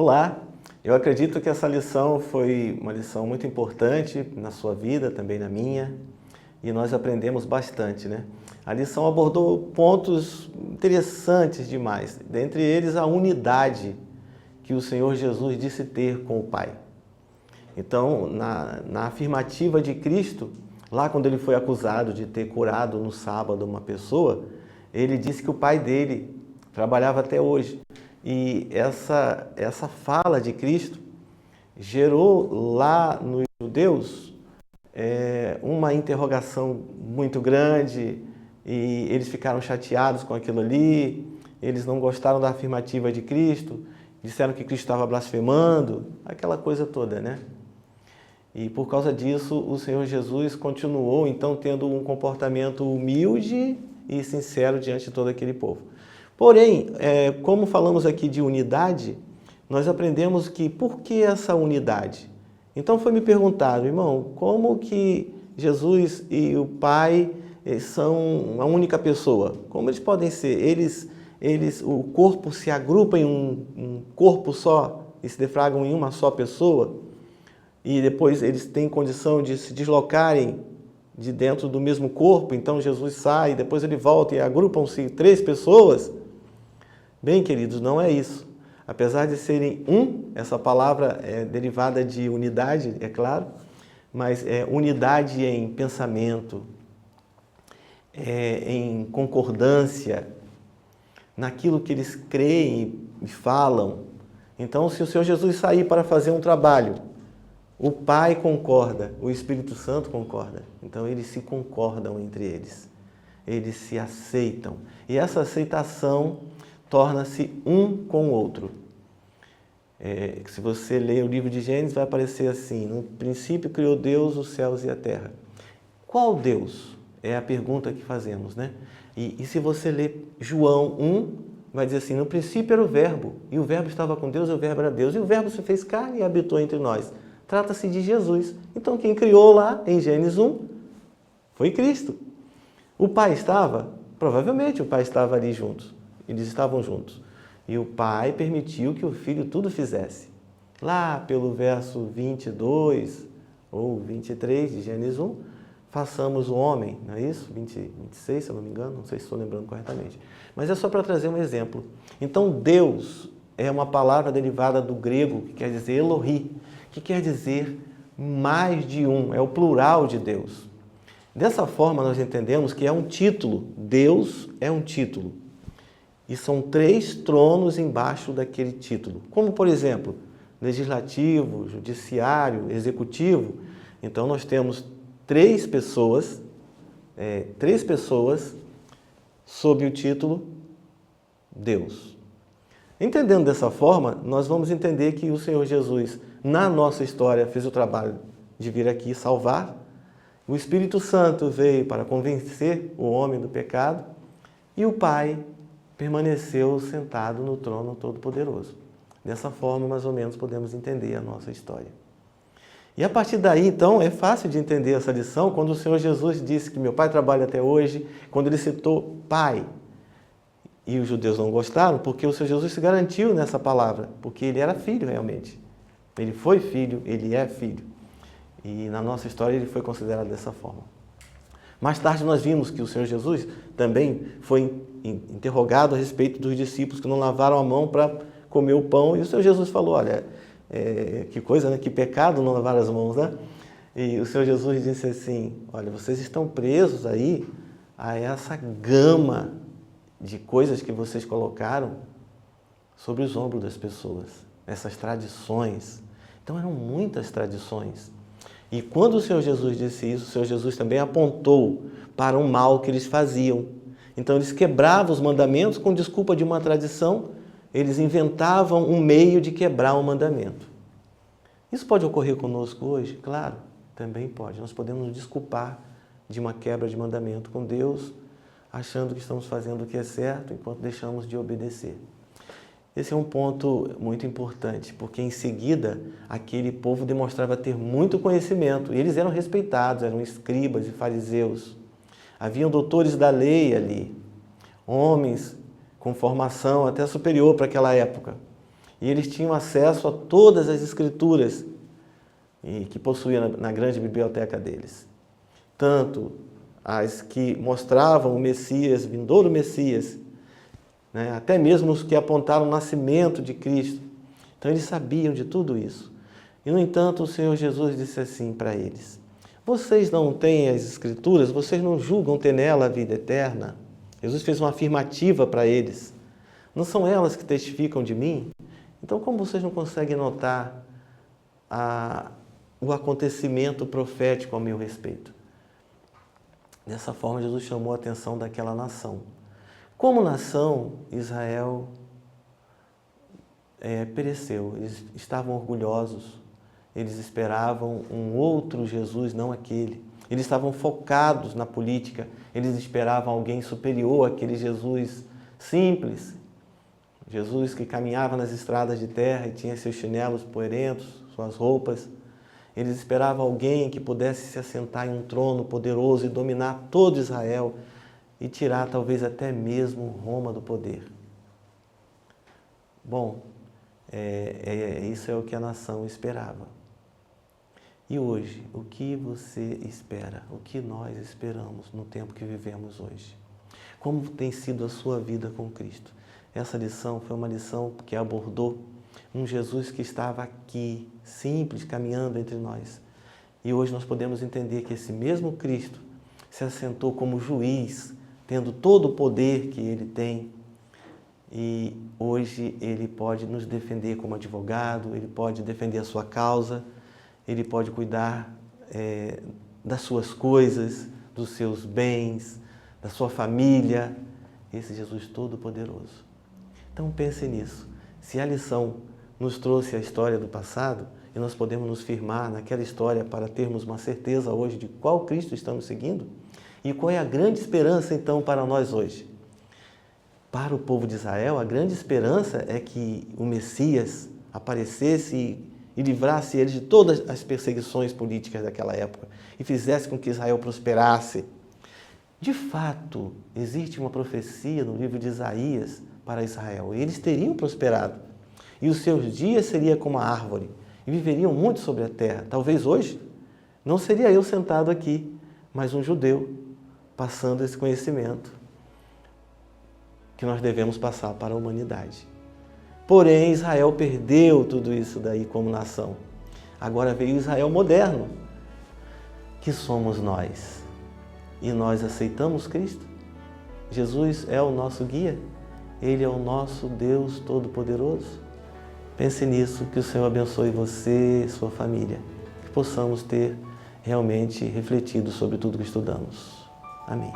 Olá, eu acredito que essa lição foi uma lição muito importante na sua vida, também na minha, e nós aprendemos bastante, né? A lição abordou pontos interessantes demais, dentre eles a unidade que o Senhor Jesus disse ter com o Pai. Então, na afirmativa de Cristo, lá quando ele foi acusado de ter curado no sábado uma pessoa, ele disse que o Pai dele trabalhava até hoje. E essa fala de Cristo gerou lá nos judeus uma interrogação muito grande, e eles ficaram chateados com aquilo ali, eles não gostaram da afirmativa de Cristo, disseram que Cristo estava blasfemando, aquela coisa toda, né? E por causa disso, o Senhor Jesus continuou, então, tendo um comportamento humilde e sincero diante de todo aquele povo. Porém, como falamos aqui de unidade, nós aprendemos que por que essa unidade? Então foi me perguntado, irmão, como que Jesus e o Pai são uma única pessoa? Como eles podem ser? O corpo se agrupa em um corpo só e se defragam em uma só pessoa? E depois eles têm condição de se deslocarem de dentro do mesmo corpo, então Jesus sai, depois ele volta e agrupam-se 3 pessoas? Bem, queridos, não é isso. Apesar de serem essa palavra é derivada de unidade, é claro, mas é unidade em pensamento, em concordância, naquilo que eles creem e falam. Então, se o Senhor Jesus sair para fazer um trabalho, o Pai concorda, o Espírito Santo concorda. Então, eles se concordam entre eles. Eles se aceitam. E essa aceitação torna-se um com o outro. Se você ler o livro de Gênesis, vai aparecer assim: no princípio criou Deus os céus e a terra. Qual Deus? É a pergunta que fazemos, né? E se você ler João 1, vai dizer assim: no princípio era o Verbo, e o Verbo estava com Deus, e o Verbo era Deus, e o Verbo se fez carne e habitou entre nós. Trata-se de Jesus. Então quem criou lá em Gênesis 1 foi Cristo. O Pai estava? Provavelmente o Pai estava ali juntos. Eles estavam juntos. E o Pai permitiu que o Filho tudo fizesse. Lá pelo verso 22 ou 23 de Gênesis 1, façamos o homem, não é isso? 26, se eu não me engano, não sei se estou lembrando corretamente. Mas é só para trazer um exemplo. Então, Deus é uma palavra derivada do grego, que quer dizer Elohi, que quer dizer mais de um, é o plural de Deus. Dessa forma, nós entendemos que é um título. Deus é um título. E são 3 tronos embaixo daquele título. Como, por exemplo, legislativo, judiciário, executivo. Então, nós temos 3 pessoas sob o título Deus. Entendendo dessa forma, nós vamos entender que o Senhor Jesus, na nossa história, fez o trabalho de vir aqui salvar. O Espírito Santo veio para convencer o homem do pecado. E o Pai permaneceu sentado no trono todo-poderoso. Dessa forma, mais ou menos, podemos entender a nossa história. E a partir daí, então, é fácil de entender essa lição quando o Senhor Jesus disse que meu Pai trabalha até hoje, quando ele citou Pai. E os judeus não gostaram porque o Senhor Jesus se garantiu nessa palavra, porque ele era filho realmente. Ele foi filho, ele é filho. E na nossa história ele foi considerado dessa forma. Mais tarde nós vimos que o Senhor Jesus também foi interrogado a respeito dos discípulos que não lavaram a mão para comer o pão. E o Senhor Jesus falou, olha, que coisa, né? Que pecado não lavar as mãos, né? E o Senhor Jesus disse assim, olha, vocês estão presos aí a essa gama de coisas que vocês colocaram sobre os ombros das pessoas. Essas tradições. Então eram muitas tradições. E quando o Senhor Jesus disse isso, o Senhor Jesus também apontou para o mal que eles faziam. Então eles quebravam os mandamentos com desculpa de uma tradição, eles inventavam um meio de quebrar o mandamento. Isso pode ocorrer conosco hoje? Claro, também pode. Nós podemos nos desculpar de uma quebra de mandamento com Deus, achando que estamos fazendo o que é certo, enquanto deixamos de obedecer. Esse é um ponto muito importante, porque em seguida aquele povo demonstrava ter muito conhecimento. E eles eram respeitados, eram escribas e fariseus. Haviam doutores da lei ali, homens com formação até superior para aquela época. E eles tinham acesso a todas as escrituras que possuía na grande biblioteca deles. Tanto as que mostravam o Messias, vindouro Messias, né? Até mesmo os que apontaram o nascimento de Cristo. Então eles sabiam de tudo isso. E, no entanto, o Senhor Jesus disse assim para eles: vocês não têm as Escrituras, vocês não julgam ter nela a vida eterna? Jesus fez uma afirmativa para eles. Não são elas que testificam de mim? Então, como vocês não conseguem notar o acontecimento profético ao meu respeito? Dessa forma, Jesus chamou a atenção daquela nação. Como nação, Israel pereceu. Eles estavam orgulhosos. Eles esperavam um outro Jesus, não aquele. Eles estavam focados na política. Eles esperavam alguém superior àquele Jesus simples. Jesus que caminhava nas estradas de terra e tinha seus chinelos poeirentos, suas roupas. Eles esperavam alguém que pudesse se assentar em um trono poderoso e dominar todo Israel e tirar talvez até mesmo Roma do poder. Bom, isso é o que a nação esperava. E hoje, o que você espera? O que nós esperamos no tempo que vivemos hoje? Como tem sido a sua vida com Cristo? Essa lição foi uma lição que abordou um Jesus que estava aqui, simples, caminhando entre nós. E hoje nós podemos entender que esse mesmo Cristo se assentou como juiz, tendo todo o poder que Ele tem. E hoje Ele pode nos defender como advogado, Ele pode defender a sua causa, Ele pode cuidar das suas coisas, dos seus bens, da sua família. Esse Jesus todo-poderoso. Então pense nisso. Se a lição nos trouxe a história do passado, e nós podemos nos firmar naquela história para termos uma certeza hoje de qual Cristo estamos seguindo, e qual é a grande esperança então para nós hoje? Para o povo de Israel, a grande esperança é que o Messias aparecesse e livrasse eles de todas as perseguições políticas daquela época e fizesse com que Israel prosperasse. De fato, existe uma profecia no livro de Isaías para Israel. Eles teriam prosperado e os seus dias seriam como a árvore e viveriam muito sobre a terra. Talvez hoje não seria eu sentado aqui, mas um judeu passando esse conhecimento que nós devemos passar para a humanidade. Porém, Israel perdeu tudo isso daí como nação. Agora veio o Israel moderno, que somos nós. E nós aceitamos Cristo? Jesus é o nosso guia? Ele é o nosso Deus Todo-Poderoso? Pense nisso, que o Senhor abençoe você e sua família. Que possamos ter realmente refletido sobre tudo que estudamos. Amém.